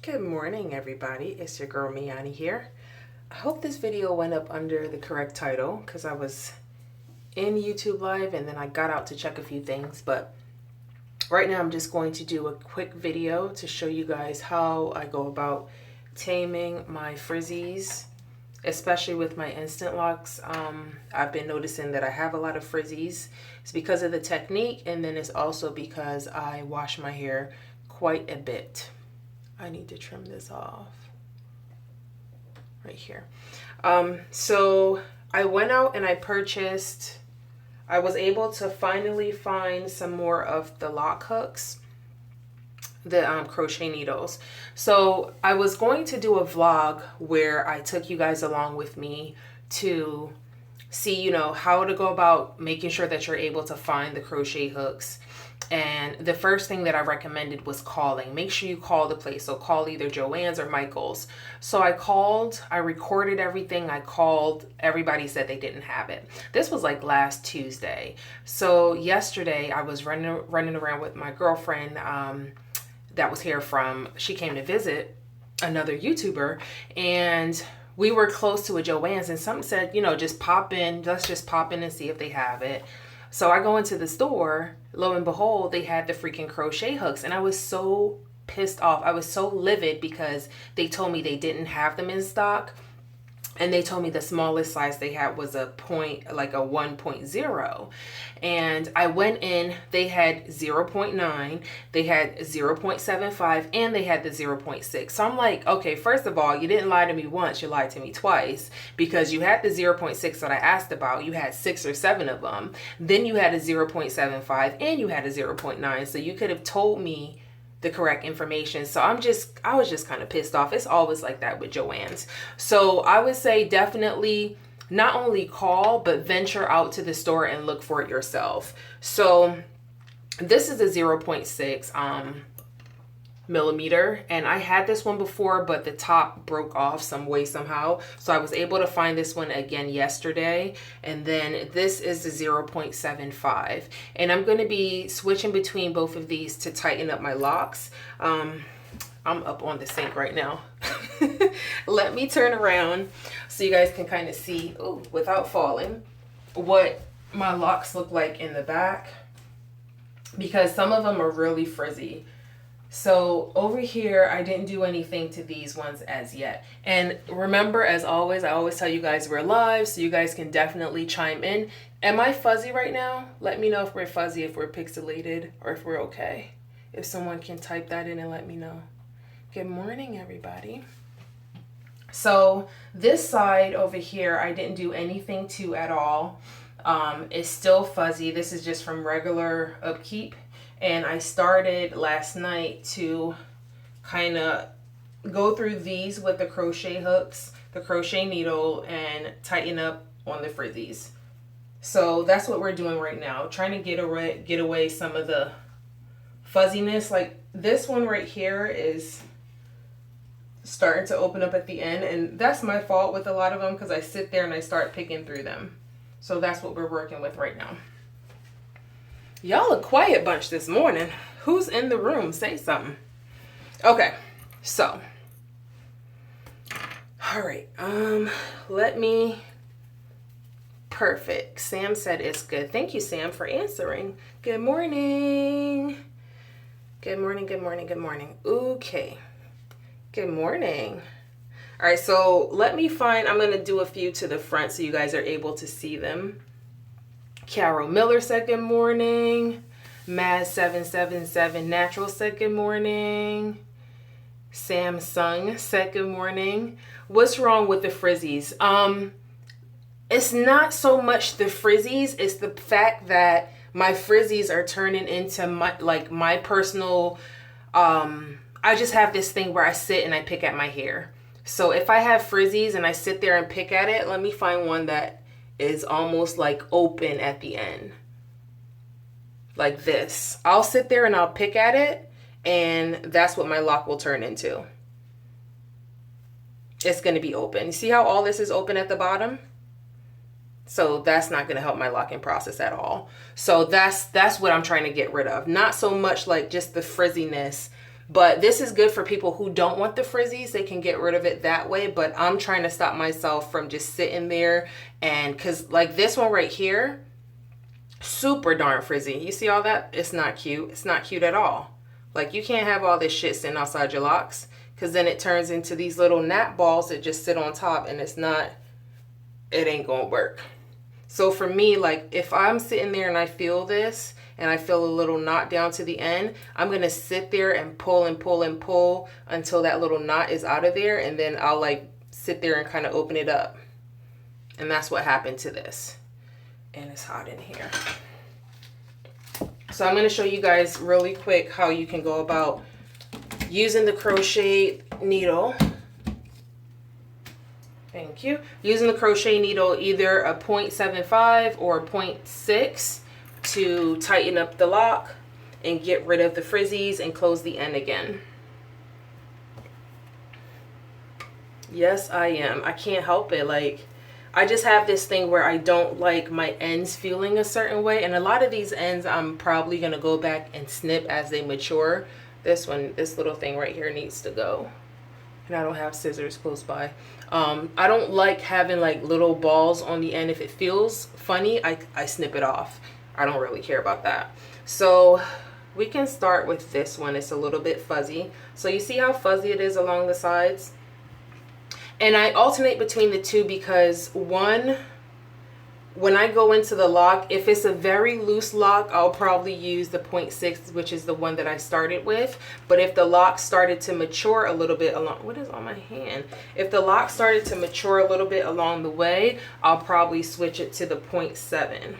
Good morning, everybody. It's your girl Me-Anie here. I hope this video went up under the correct title because I was in YouTube Live and then I got out to check a few things. But right now I'm just going to do a quick video to show you guys how I go about taming my Frizzies, especially with my instant locks. I've been noticing that I have a lot of Frizzies. It's because of the technique, and then it's also because I wash my hair quite a bit. I need to trim this off right here. So I went out and I purchased, I was able to finally find some more of the lock hooks, the crochet needles. So I was going to do a vlog where I took you guys along with me to see, you know, how to go about making sure that you're able to find the crochet hooks. And the first thing that I recommended was calling. Make sure you call the place. So call either Joann's or Michael's. So I called, I recorded everything. I called, everybody said they didn't have it. This was like last Tuesday. So yesterday I was running around with my girlfriend that was here from, she came to visit another YouTuber, and we were close to a Joann's, and something said, you know, just pop in, let's just pop in and see if they have it. So I go into the store, lo and behold, they had the freaking crochet hooks, and I was so pissed off. I was so livid because they told me they didn't have them in stock, and they told me the smallest size they had was a 1.0. And I went in, they had 0.9, they had 0.75, and they had the 0.6. So I'm like, okay, first of all, you didn't lie to me once, you lied to me twice, because you had the 0.6 that I asked about. You had 6 or 7 of them. Then you had a 0.75 and you had a 0.9. So you could have told me the correct information. So I was just kind of pissed off. It's always like that with Joann's. So I would say definitely not only call, but venture out to the store and look for it yourself. So this is a 0.6 millimeter, and I had this one before, but the top broke off some way somehow. So I was able to find this one again yesterday, and then this is the 0.75, and I'm going to be switching between both of these to tighten up my locks. I'm up on the sink right now. Let me turn around so you guys can kind of see, ooh, without falling, what my locks look like in the back, because some of them are really frizzy. So over here, I didn't do anything to these ones as yet. And remember, as always, I always tell you guys we're live, so you guys can definitely chime in. Am I fuzzy right now? Let me know if we're fuzzy, if we're pixelated, or if we're okay. If someone can type that in and let me know. Good morning, everybody. So this side over here, I didn't do anything to at all. It's still fuzzy. This is just from regular upkeep. And I started last night to kind of go through these with the crochet hooks, the crochet needle, and tighten up on the Frizzies. So that's what we're doing right now, trying to get away some of the fuzziness. Like this one right here is starting to open up at the end, and that's my fault with a lot of them because I sit there and I start picking through them. So that's what we're working with right now. Y'all a quiet bunch this morning. Who's in the room? Say something. Okay, so all right, let me, perfect. Sam said it's good. Thank you, Sam, for answering. Good morning. Good morning, good morning, good morning. Okay, good morning. All right, so let me find, I'm gonna do a few to the front so you guys are able to see them. Carol Miller said good morning. Maz777 Natural said good morning. Samsung said good morning. What's wrong with the Frizzies? It's not so much the Frizzies, it's the fact that my Frizzies are turning into my personal, I just have this thing where I sit and I pick at my hair. So if I have Frizzies and I sit there and pick at it, let me find one that is almost like open at the end. Like this. I'll sit there and I'll pick at it, and that's what my lock will turn into. It's going to be open. You see how all this is open at the bottom? So that's not going to help my locking process at all. So that's what I'm trying to get rid of. Not so much like just the frizziness, But this is good for people who don't want the frizzies. They can get rid of it that way. But I'm trying to stop myself from just sitting there. And because like this one right here, super darn frizzy. You see all that? It's not cute. It's not cute at all. Like you can't have all this shit sitting outside your locks, because then it turns into these little gnat balls that just sit on top, and it ain't gonna work. So for me, like if I'm sitting there and I feel this and I feel a little knot down to the end, I'm gonna sit there and pull and pull and pull until that little knot is out of there, and then I'll like sit there and kind of open it up. And that's what happened to this. And it's hot in here. So I'm going to show you guys really quick how you can go about using the crochet needle. Thank you. Using the crochet needle, either a 0.75 or a 0.6 to tighten up the lock and get rid of the frizzies and close the end again. Yes, I am. I can't help it. Like, I just have this thing where I don't like my ends feeling a certain way. And a lot of these ends, I'm probably going to go back and snip as they mature. This one, this little thing right here needs to go. And I don't have scissors close by. I don't like having like little balls on the end. If it feels funny, I snip it off. I don't really care about that. So we can start with this one. It's a little bit fuzzy. So you see how fuzzy it is along the sides? And I alternate between the two because one, when I go into the lock, if it's a very loose lock, I'll probably use the 0.6, which is the one that I started with. But if the lock started to mature a little bit along, what is on my hand? If the lock started to mature a little bit along the way, I'll probably switch it to the 0.7.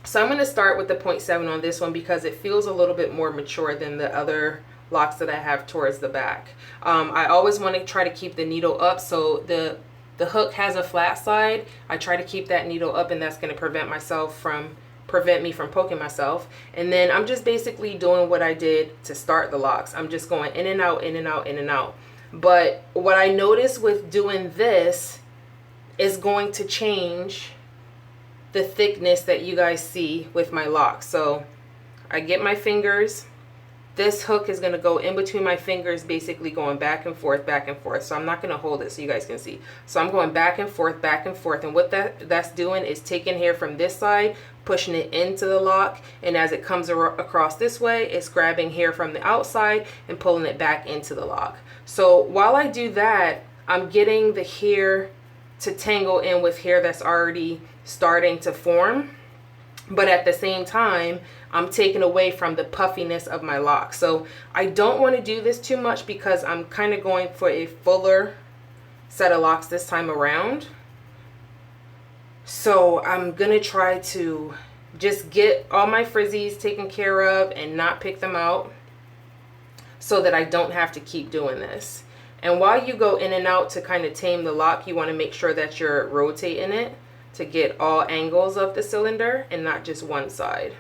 So I'm going to start with the 0.7 on this one because it feels a little bit more mature than the other locks that I have towards the back. I always want to try to keep the needle up, so the hook has a flat side. I try to keep that needle up, and that's going to prevent me from poking myself. And then I'm just basically doing what I did to start the locks. I'm just going in and out, in and out, in and out. But what I noticed with doing this is going to change the thickness that you guys see with my locks. So I get my fingers. This hook is going to go in between my fingers, basically going back and forth, back and forth. So I'm not going to hold it so you guys can see. So I'm going back and forth, back and forth. And what that's doing is taking hair from this side, pushing it into the lock. And as it comes across this way, it's grabbing hair from the outside and pulling it back into the lock. So while I do that, I'm getting the hair to tangle in with hair that's already starting to form. But at the same time, I'm taking away from the puffiness of my lock. So I don't want to do this too much because I'm kind of going for a fuller set of locks this time around. So I'm going to try to just get all my frizzies taken care of and not pick them out so that I don't have to keep doing this. And while you go in and out to kind of tame the lock, you want to make sure that you're rotating it to get all angles of the cylinder and not just one side.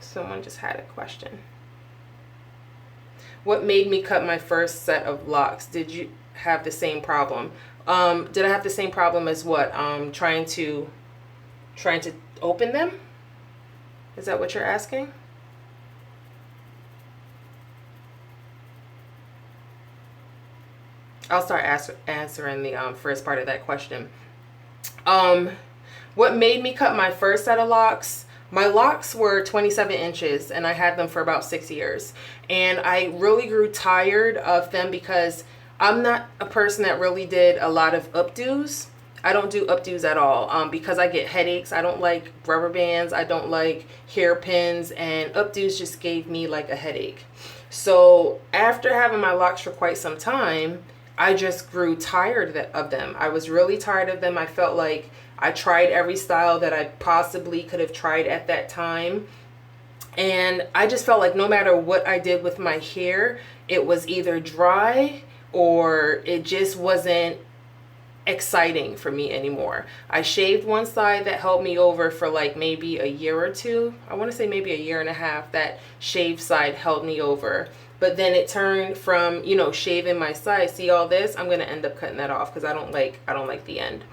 Someone just had a question. What made me cut my first set of locks? Did you have the same problem? Did I have the same problem as what? Trying to open them? Is that what you're asking? I'll start answering the first part of that question. What made me cut my first set of locks? My locks were 27 inches and I had them for about 6 years. And I really grew tired of them because I'm not a person that really did a lot of updos. I don't do updos at all because I get headaches. I don't like rubber bands. I don't like hairpins, and updos just gave me like a headache. So after having my locks for quite some time, I just grew tired of them. I was really tired of them. I felt like I tried every style that I possibly could have tried at that time. And I just felt like no matter what I did with my hair, it was either dry or it just wasn't exciting for me anymore. I shaved one side that held me over for like maybe a year or two. I want to say maybe a year and a half. That shaved side held me over. But then it turned from, you know, shaving my side. See all this? I'm going to end up cutting that off because I don't like the end.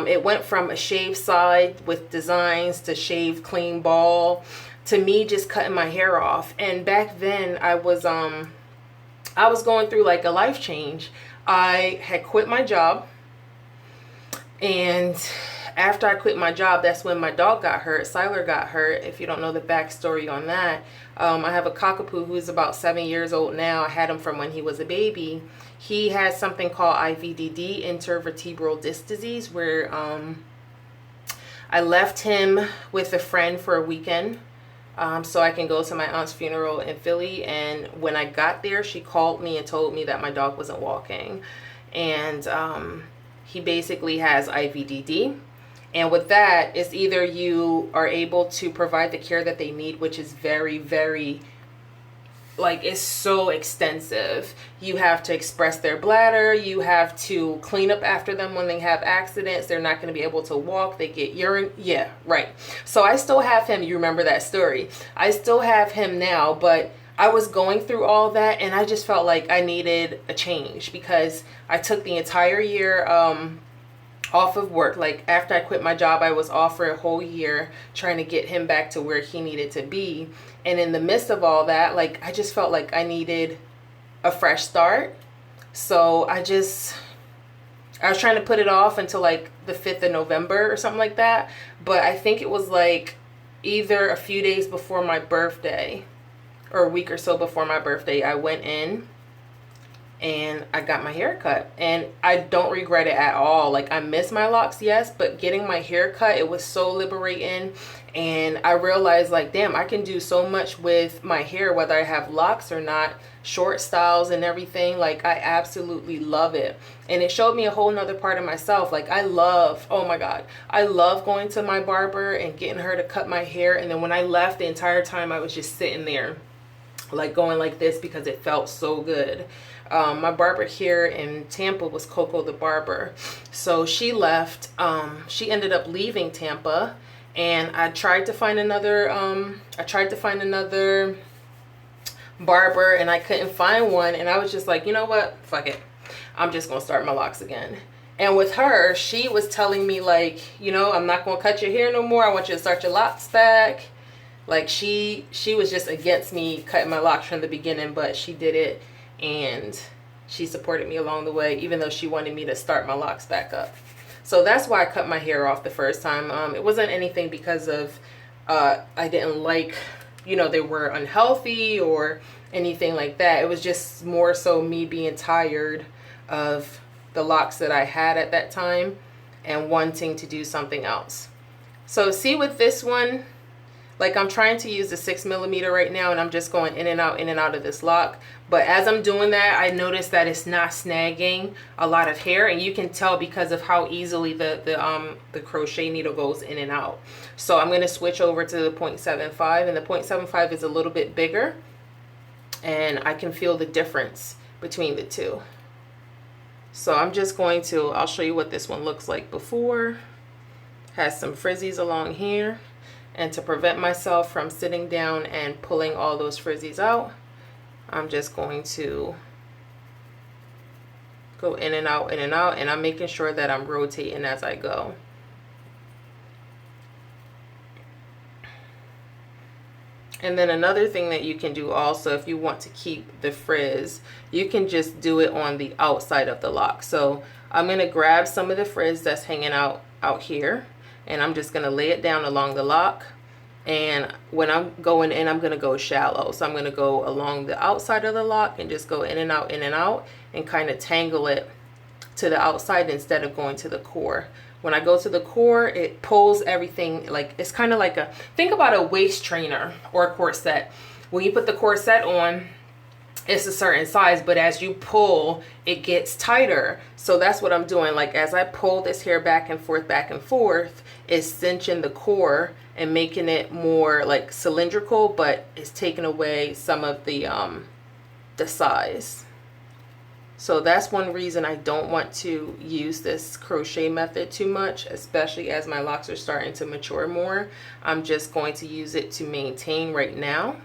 It went from a shaved side with designs to shaved clean ball to me just cutting my hair off. And back then I was going through like a life change. I had quit my job, and after I quit my job, that's when my dog got hurt. Siler got hurt. If you don't know the backstory on that, I have a cockapoo who's about 7 years old now. I had him from when he was a baby. He has something called IVDD, intervertebral disc disease, where I left him with a friend for a weekend so I can go to my aunt's funeral in Philly. And when I got there, she called me and told me that my dog wasn't walking. And he basically has IVDD. And with that, it's either you are able to provide the care that they need, which is very, very, like, it's so extensive. You have to express their bladder. You have to clean up after them when they have accidents. They're not going to be able to walk. They get urine. Yeah, right. So I still have him. You remember that story. I still have him now, but I was going through all that, and I just felt like I needed a change because I took the entire year off of work. Like, after I quit my job, I was off for a whole year trying to get him back to where he needed to be. And in the midst of all that, like, I just felt like I needed a fresh start. So I was trying to put it off until like the 5th of November or something like that. But I think it was like either a few days before my birthday or a week or so before my birthday, I went in and I got my hair cut, and I don't regret it at all. Like, I miss my locks, yes, but getting my hair cut, it was so liberating. And I realized, like, damn, I can do so much with my hair, whether I have locks or not, short styles and everything. Like, I absolutely love it. And it showed me a whole nother part of myself. Like, I love, oh my God, I love going to my barber and getting her to cut my hair. And then when I left, the entire time I was just sitting there, like, going like this because it felt so good. My barber here in Tampa was Coco the barber. So she left. She ended up leaving Tampa, and I tried to find another barber, and I couldn't find one. And I was just like, you know what? Fuck it. I'm just gonna start my locks again. And with her, she was telling me, like, you know, I'm not gonna cut your hair no more. I want you to start your locks back. Like, she was just against me cutting my locks from the beginning, but she did it. And she supported me along the way, even though she wanted me to start my locks back up. So that's why I cut my hair off the first time. It wasn't anything because of I didn't like, you know, they were unhealthy or anything like that. It was just more so me being tired of the locks that I had at that time and wanting to do something else. So see, with this one, like, I'm trying to use the 6mm right now, and I'm just going in and out of this lock. But as I'm doing that, I noticed that it's not snagging a lot of hair, and you can tell because of how easily the crochet needle goes in and out. So I'm going to switch over to the 0.75, and the 0.75 is a little bit bigger, and I can feel the difference between the two. So I'm just going to, I'll show you what this one looks like before. Has some frizzies along here. And to prevent myself from sitting down and pulling all those frizzies out, I'm just going to go in and out, and I'm making sure that I'm rotating as I go. And then another thing that you can do also, if you want to keep the frizz, you can just do it on the outside of the lock. So I'm going to grab some of the frizz that's hanging out here, and I'm just going to lay it down along the lock. And when I'm going in, I'm going to go shallow. So I'm going to go along the outside of the lock and just go in and out, and kind of tangle it to the outside instead of going to the core. When I go to the core, it pulls everything. Like, it's kind of like think about a waist trainer or a corset. When you put the corset on, it's a certain size, but as you pull, it gets tighter. So that's what I'm doing. Like, as I pull this hair back and forth, it's cinching the core and making it more like cylindrical, but it's taking away some of the size. So that's one reason I don't want to use this crochet method too much, especially as my locks are starting to mature more. I'm just going to use it to maintain right now.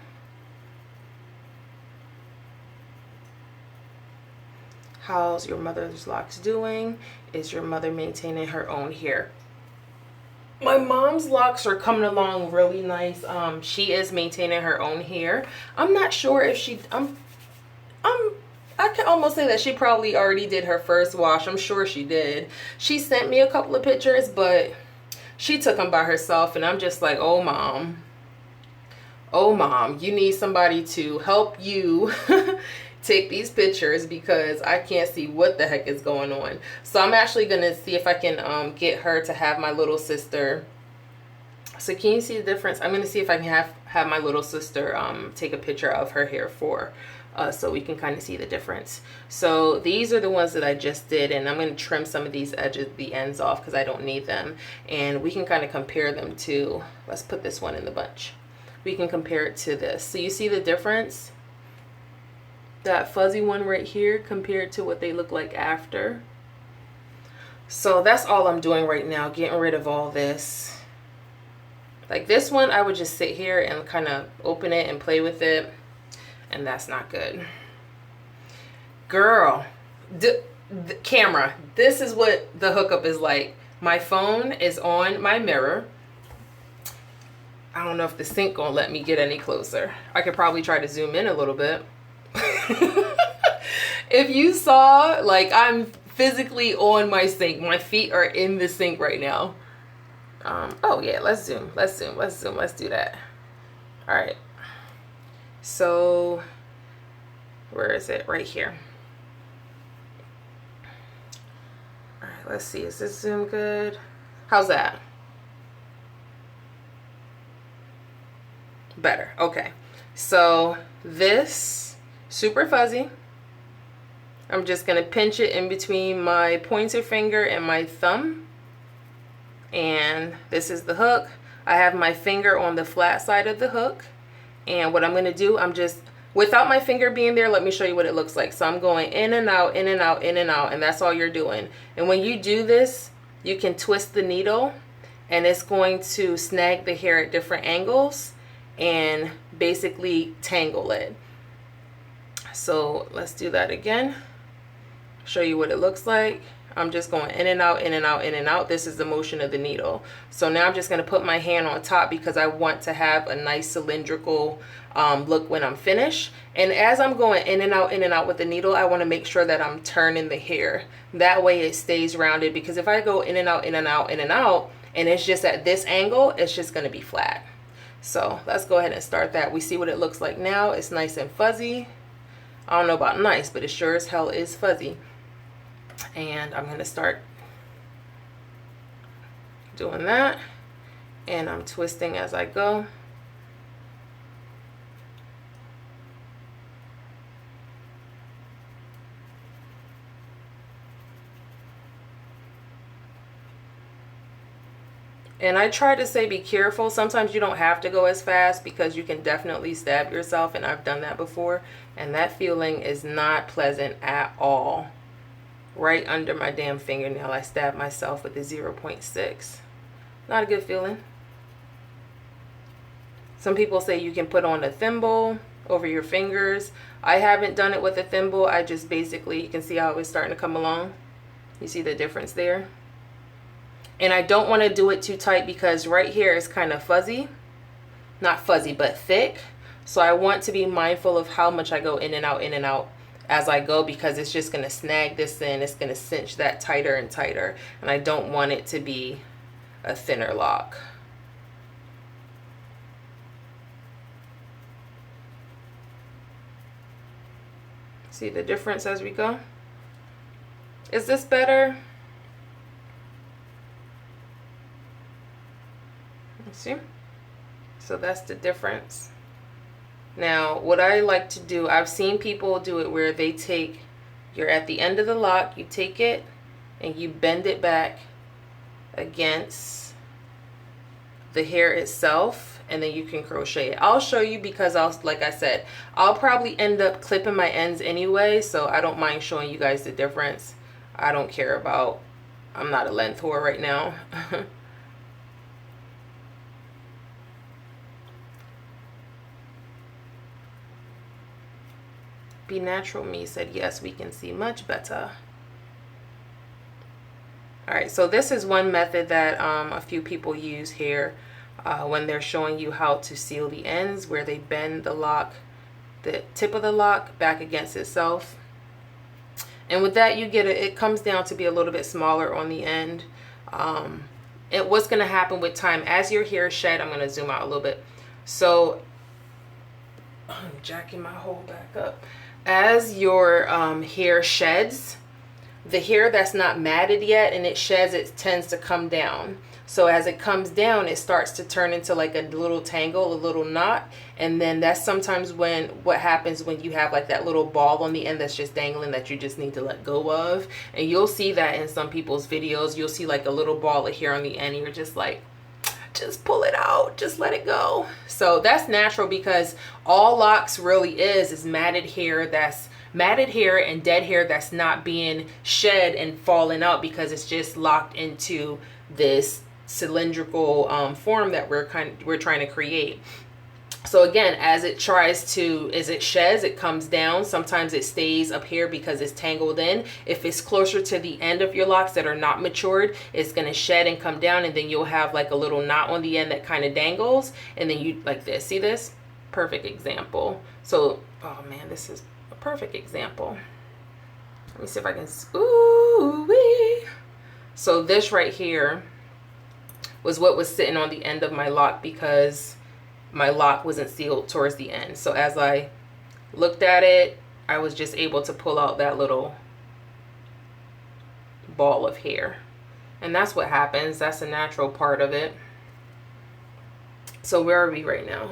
How's your mother's locks doing? Is your mother maintaining her own hair? My mom's locks are coming along really nice. She is maintaining her own hair. I'm not sure if I can almost say that she probably already did her first wash. I'm sure she did. She sent me a couple of pictures, but she took them by herself, and I'm just like, oh mom, you need somebody to help you take these pictures because I can't see what the heck is going on. So I'm actually gonna see if I can get her to have my little sister. So can you see the difference? I'm gonna see if I can have my little sister take a picture of her hair for so we can kind of see the difference. So these are the ones that I just did, and I'm going to trim some of these edges, the ends off, because I don't need them. And we can kind of compare them to, let's put this one in the bunch. We can compare it to this. So you see the difference? That fuzzy one right here compared to what they look like after. So that's all I'm doing right now, getting rid of all this. Like this one, I would just sit here and kind of open it and play with it. And that's not good. Girl, the camera, this is what the hookup is like. My phone is on my mirror. I don't know if the sink gonna let me get any closer. I could probably try to zoom in a little bit. If you saw, like, I'm physically on my sink. My feet are in the sink right now. Oh yeah, let's zoom. Let's do that. All right. So, where is it? Right here. All right, let's see. Is this zoom good? How's that? Better. Okay. So, this, super fuzzy. I'm just going to pinch it in between my pointer finger and my thumb. And this is the hook. I have my finger on the flat side of the hook. And what I'm going to do, I'm just, without my finger being there, let me show you what it looks like. So I'm going in and out, in and out, in and out, and that's all you're doing. And when you do this, you can twist the needle, and it's going to snag the hair at different angles and basically tangle it. So let's do that again. Show you what it looks like. I'm just going in and out, in and out, in and out. This is the motion of the needle. So now I'm just going to put my hand on top because I want to have a nice cylindrical look when I'm finished. And as I'm going in and out with the needle, I want to make sure that I'm turning the hair. That way it stays rounded, because if I go in and out, in and out, in and out, and it's just at this angle, it's just going to be flat. So let's go ahead and start that. We see what it looks like now. It's nice and fuzzy. I don't know about nice, but it sure as hell is fuzzy. And I'm going to start doing that, and I'm twisting as I go. And I try to say be careful. Sometimes you don't have to go as fast because you can definitely stab yourself, and I've done that before, and that feeling is not pleasant at all. Right under my damn fingernail, I stabbed myself with the 0.6. Not a good feeling. Some people say you can put on a thimble over your fingers. I haven't done it with a thimble. I just basically, you can see how it's starting to come along. You see the difference there? And I don't want to do it too tight because right here is kind of fuzzy. Not fuzzy, but thick. So I want to be mindful of how much I go in and out as I go, because it's just going to snag this in. It's going to cinch that tighter and tighter, and I don't want it to be a thinner lock. See the difference as we go? Is this better? Let's see. So that's the difference. Now, what I like to do, I've seen people do it where they take, you're at the end of the lock, you take it and you bend it back against the hair itself, and then you can crochet it. I'll show you because like I said, I'll probably end up clipping my ends anyway, so I don't mind showing you guys the difference. I don't care about, I'm not a length whore right now. Be Natural Me said, yes, we can see much better. All right, so this is one method that a few people use here when they're showing you how to seal the ends, where they bend the lock, the tip of the lock back against itself. And with that, you get it comes down to be a little bit smaller on the end. What's going to happen with time, as your hair shed, I'm going to zoom out a little bit. So I'm jacking my hole back up. As your hair sheds, the hair that's not matted yet and it sheds, it tends to come down. So as it comes down, it starts to turn into like a little tangle, a little knot. And then that's sometimes what happens when you have like that little ball on the end that's just dangling that you just need to let go of. And you'll see that in some people's videos. You'll see like a little ball of hair on the end and you're just like, just pull it out, just let it go. So that's natural, because all locks really is matted hair, that's matted hair and dead hair that's not being shed and falling out, because it's just locked into this cylindrical form that we're trying to create. So again, as it sheds, it comes down. Sometimes it stays up here because it's tangled in. If it's closer to the end of your locks that are not matured, it's going to shed and come down, and then you'll have like a little knot on the end that kind of dangles, and then you like this. See this? Perfect example. So, oh man, this is a perfect example. Let me see if I can, ooh-wee. So this right here was what was sitting on the end of my lock, because my lock wasn't sealed towards the end. So as I looked at it, I was just able to pull out that little ball of hair. And that's what happens. That's a natural part of it. So where are we right now?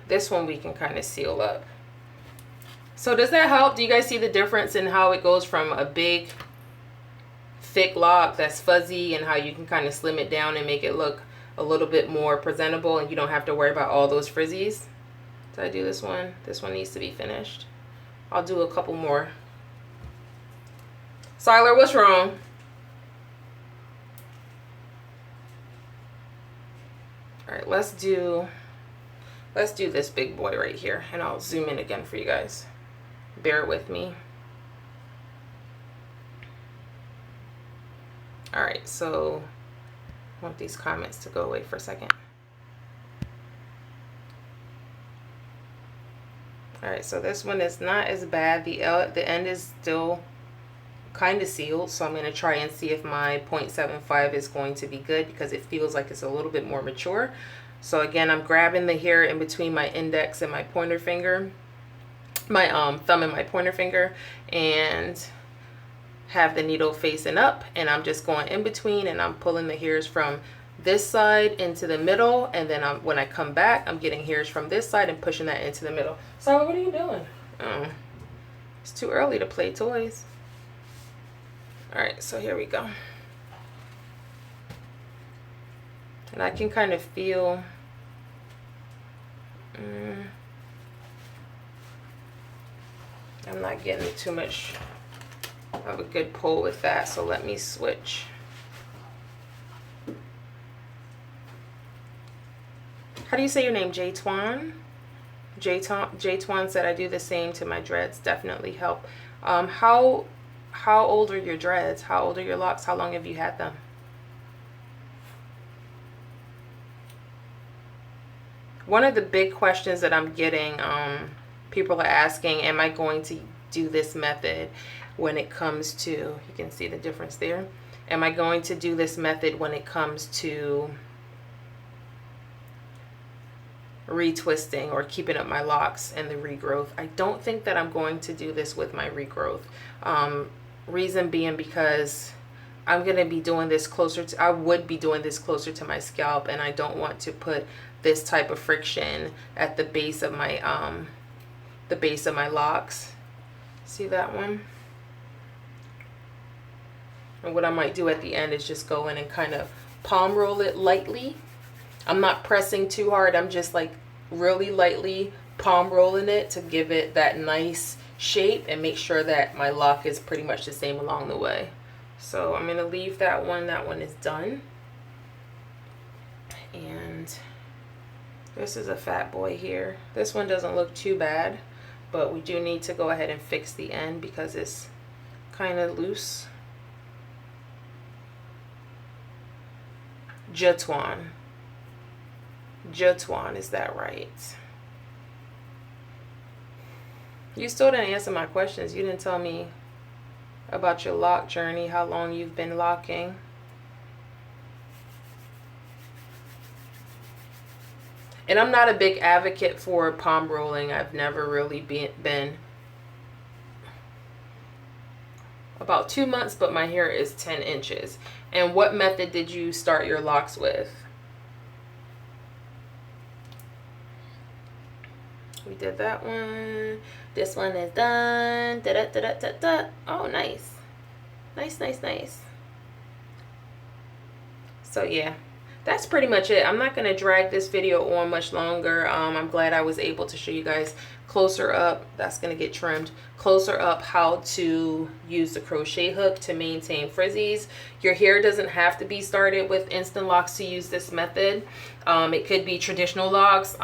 This one we can kind of seal up. So does that help? Do you guys see the difference in how it goes from a big thick lock that's fuzzy, and how you can kind of slim it down and make it look a little bit more presentable, and you don't have to worry about all those frizzies? Did I do this one? This one needs to be finished. I'll do a couple more. Siler, what's wrong? All right, let's do this big boy right here, and I'll zoom in again for you guys. Bear with me. All right, so I want these comments to go away for a second. All right, so this one is not as bad. The end is still kind of sealed, so I'm going to try and see if my 0.75 is going to be good, because it feels like it's a little bit more mature. So again, I'm grabbing the hair in between my index and my pointer finger, my thumb and my pointer finger, and have the needle facing up, and I'm just going in between, and I'm pulling the hairs from this side into the middle, and then when I come back, I'm getting hairs from this side and pushing that into the middle. So what are you doing? Oh, it's too early to play toys. All right, so here we go. And I can kind of feel I'm not getting too much of a good pull with that, so let me switch. How do you say your name? J-Twan? J-Twan said, I do the same to my dreads. Definitely help. How old are your dreads? How old are your locks? How long have you had them? One of the big questions that I'm getting, people are asking, am I going to do this method when it comes to, you can see the difference there. Am I going to do this method when it comes to retwisting or keeping up my locks and the regrowth? I don't think that I'm going to do this with my regrowth. Reason being because I'm going to be doing this closer to, I would be doing this closer to my scalp, and I don't want to put this type of friction at the base of my locks. See that one? And what I might do at the end is just go in and kind of palm roll it lightly. I'm not pressing too hard. I'm just like really lightly palm rolling it to give it that nice shape and make sure that my lock is pretty much the same along the way. So I'm going to leave that one. That one is done. And this is a fat boy here. This one doesn't look too bad, but we do need to go ahead and fix the end because it's kind of loose. Jatuan. Jatuan, is that right? You still didn't answer my questions. You didn't tell me about your lock journey, how long you've been locking. And I'm not a big advocate for palm rolling. I've never really been. About 2 months, but my hair is 10 inches. And what method did you start your locks with? We did that one. This one is done. Da -da -da -da -da -da. Oh, nice. Nice, nice, nice. So yeah, that's pretty much it. I'm not going to drag this video on much longer. I'm glad I was able to show you guys closer up. That's going to get trimmed. Closer up how to use the crochet hook to maintain frizzies. Your hair doesn't have to be started with instant locks to use this method. It could be traditional locks.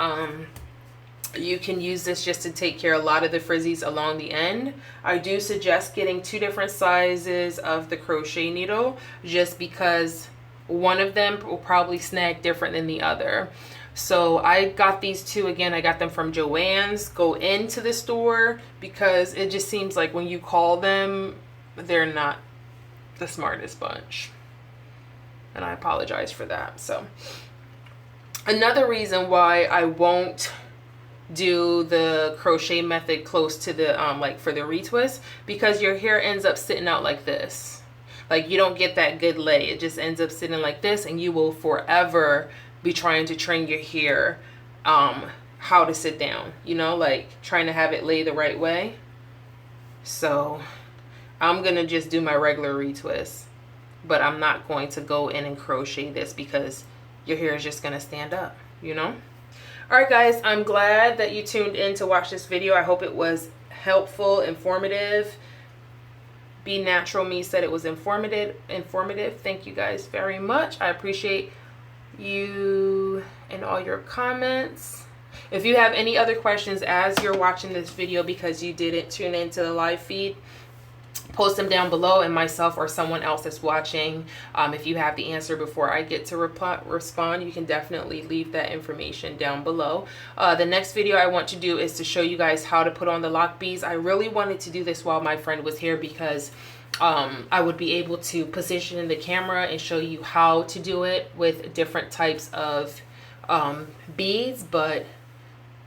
You can use this just to take care of a lot of the frizzies along the end. I do suggest getting 2 different sizes of the crochet needle, just because one of them will probably snag different than the other. So I got these 2, again, I got them from Joann's. Go into the store, because it just seems like when you call them, they're not the smartest bunch. And I apologize for that. So another reason why I won't do the crochet method close to the like for the retwist, because your hair ends up sitting out like this. Like, you don't get that good lay. It just ends up sitting like this, and you will forever be trying to train your hair how to sit down, you know, like trying to have it lay the right way. So I'm gonna just do my regular retwist, but I'm not going to go in and crochet this, because your hair is just gonna stand up, you know. All right, guys, I'm glad that you tuned in to watch this video. I hope it was helpful, informative. Be Natural Me said it was informative. Thank you guys very much. I appreciate you and all your comments. If you have any other questions as you're watching this video because you didn't tune into the live feed, post them down below, and myself or someone else that's watching, if you have the answer before I get to respond, you can definitely leave that information down below. The next video I want to do is to show you guys how to put on the lock beads. I really wanted to do this while my friend was here, because I would be able to position in the camera and show you how to do it with different types of beads, but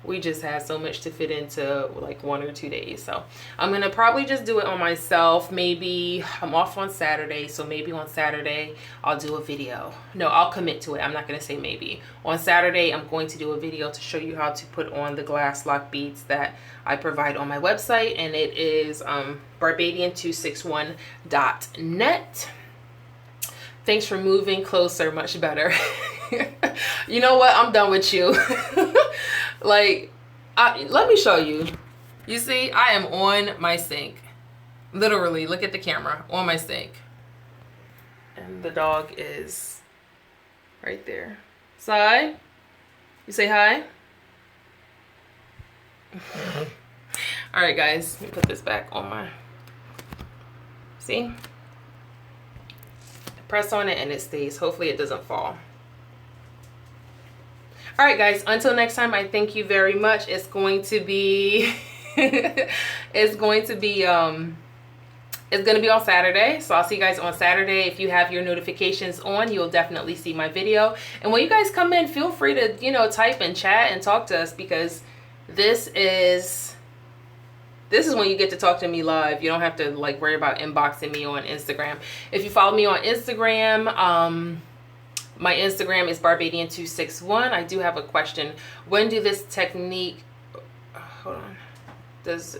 we just had so much to fit into like 1 or 2 days. So I'm gonna probably just do it on myself. Maybe I'm off on Saturday, so maybe on Saturday I'll do a video. No, I'll commit to it. I'm not gonna say maybe. On Saturday I'm going to do a video to show you how to put on the glass lock beads that I provide on my website, and it is Barbadian261.net. Thanks for moving closer, much better. You know what, I'm done with you. Like, let me show you. You see, I am on my sink. Literally, look at the camera, on my sink. And the dog is right there. Sai, you say hi? All right, guys, let me put this back on my, see? Press on it and it stays. Hopefully it doesn't fall. All right, guys, until next time, I thank you very much. It's going to be it's going to be on Saturday, so I'll see you guys on Saturday. If you have your notifications on, you'll definitely see my video. And when you guys come in, feel free to, you know, type and chat and talk to us, because this is when you get to talk to me live. You don't have to like worry about inboxing me on Instagram. If you follow me on Instagram, my Instagram is Barbadian261. I do have a question. When do this technique, hold on, does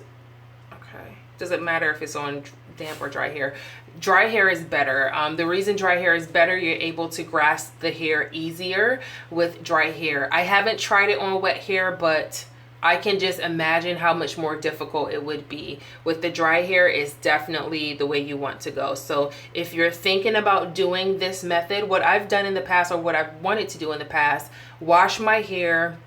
it matter if it's on damp or dry hair? Dry hair is better. The reason dry hair is better, you're able to grasp the hair easier with dry hair. I haven't tried it on wet hair, but I can just imagine how much more difficult it would be. With the dry hair, is definitely the way you want to go. So if you're thinking about doing this method, what I've done in the past, or what I've wanted to do in the past, wash my hair,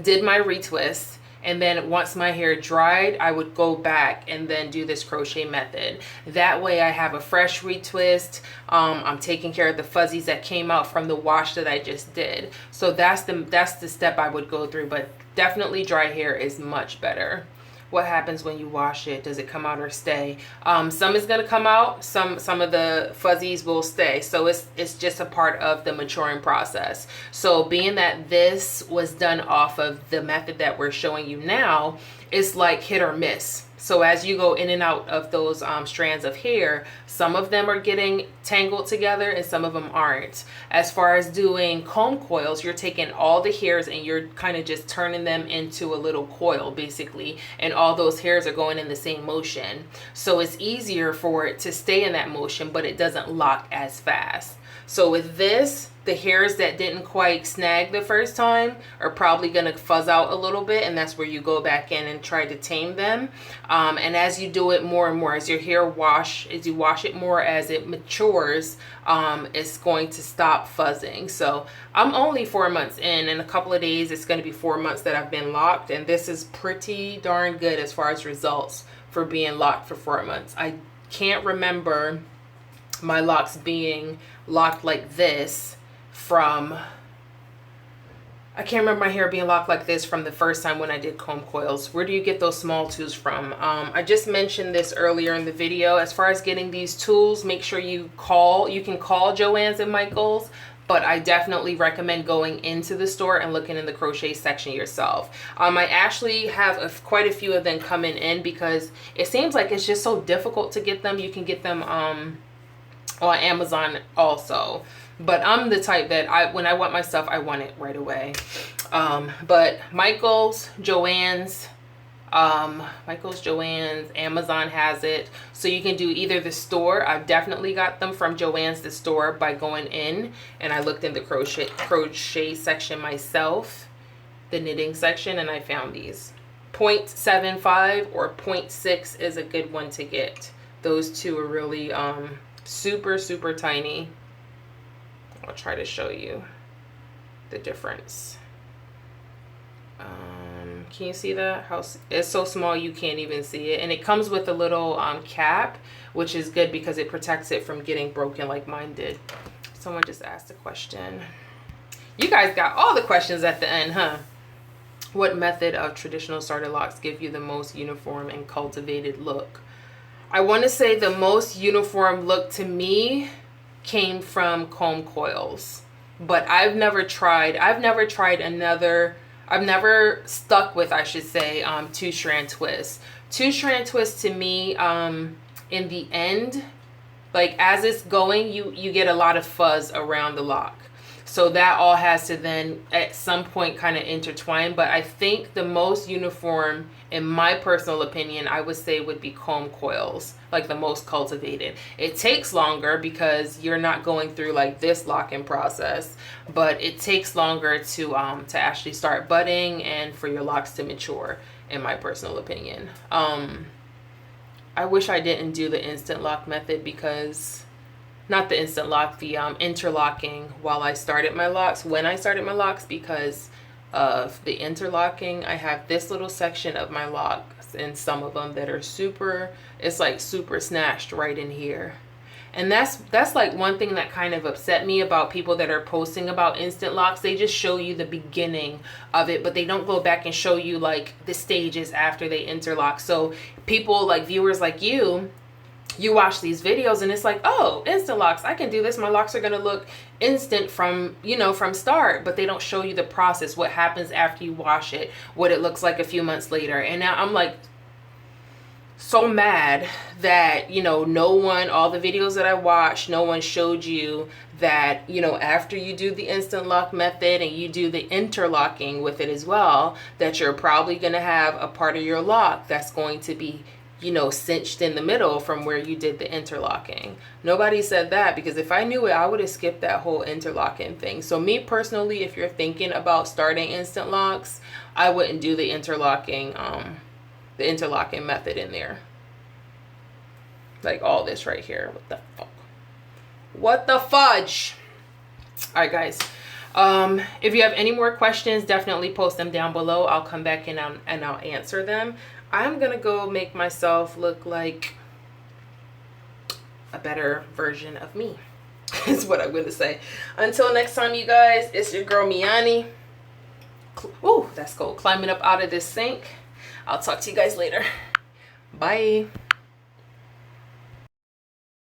did my retwist, And then once my hair dried, I would go back and then do this crochet method. That way I have a fresh retwist. I'm taking care of the fuzzies that came out from the wash that I just did. So that's the step I would go through, but definitely dry hair is much better. What happens when you wash it? Does it come out or stay? Some is going to come out. Some of the fuzzies will stay. So it's just a part of the maturing process. So being that this was done off of the method that we're showing you now, it's like hit or miss. So as you go in and out of those strands of hair, some of them are getting tangled together and some of them aren't. As far as doing comb coils, you're taking all the hairs and you're kind of just turning them into a little coil basically, and all those hairs are going in the same motion. So it's easier for it to stay in that motion, but it doesn't lock as fast. So with this, the hairs that didn't quite snag the first time are probably going to fuzz out a little bit, and that's where you go back in and try to tame them. And as you do it more and more, as your hair as you wash it more, as it matures, it's going to stop fuzzing. So I'm only 4 months in a couple of days it's going to be 4 months that I've been locked, and this is pretty darn good as far as results for being locked for 4 months. I can't remember my locks being locked like this I can't remember my hair being locked like this from the first time when I did comb coils. Where do you get those small tools from? I just mentioned this earlier in the video. As far as getting these tools, make sure you can call Joann's and Michael's, but I definitely recommend going into the store and looking in the crochet section yourself. I actually have quite a few of them coming in because it seems like it's just so difficult to get them. You can get them on Amazon also. But I'm the type that when I want my stuff, I want it right away. But Michael's, Joann's, Amazon has it. So you can do either the store. I've definitely got them from Joann's, the store, by going in. And I looked in the crochet section myself, the knitting section, and I found these. 0.75 or 0.6 is a good one to get. Those two are really super, super tiny. I'll try to show you the difference. Can you see that? How it's so small you can't even see it, and it comes with a little cap, which is good because it protects it from getting broken like mine did. Someone just asked a question. You guys got all the questions at the end, huh? What method of traditional starter locks give you the most uniform and cultivated look? I want to say the most uniform look to me came from comb coils, but I've never stuck with, I should say, two-strand twists. Two-strand twists to me, in the end, like as it's going, you get a lot of fuzz around the lock. So that all has to then at some point kind of intertwine. But I think the most uniform, in my personal opinion, I would say would be comb coils, like the most cultivated. It takes longer because you're not going through like this locking process, but it takes longer to actually start budding and for your locks to mature, in my personal opinion. I wish I didn't do the instant lock method because... Not the instant lock, the interlocking when I started my locks, because of the interlocking. I have this little section of my locks and some of them that are super snatched right in here. And that's like one thing that kind of upset me about people that are posting about instant locks. They just show you the beginning of it, but they don't go back and show you like the stages after they interlock. So people like viewers like you watch these videos and it's like, oh, instant locks, I can do this. My locks are going to look instant from start, but they don't show you the process, what happens after you wash it, what it looks like a few months later. And now I'm like so mad that, all the videos that I watched, no one showed you that, after you do the instant lock method and you do the interlocking with it as well, that you're probably going to have a part of your lock that's going to be cinched in the middle from where you did the interlocking. Nobody said that, because if I knew it, I would have skipped that whole interlocking thing. So me personally, if you're thinking about starting instant locks, I wouldn't do the interlocking method in there. Like all this right here. What the fuck? What the fudge? All right, guys. If you have any more questions, definitely post them down below. I'll come back and I'll answer them. I'm gonna go make myself look like a better version of me is what I'm gonna say. Until next time, you guys, it's your girl Me-Anie. Oh, that's cold. Climbing up out of this sink. I'll talk to you guys later. Bye.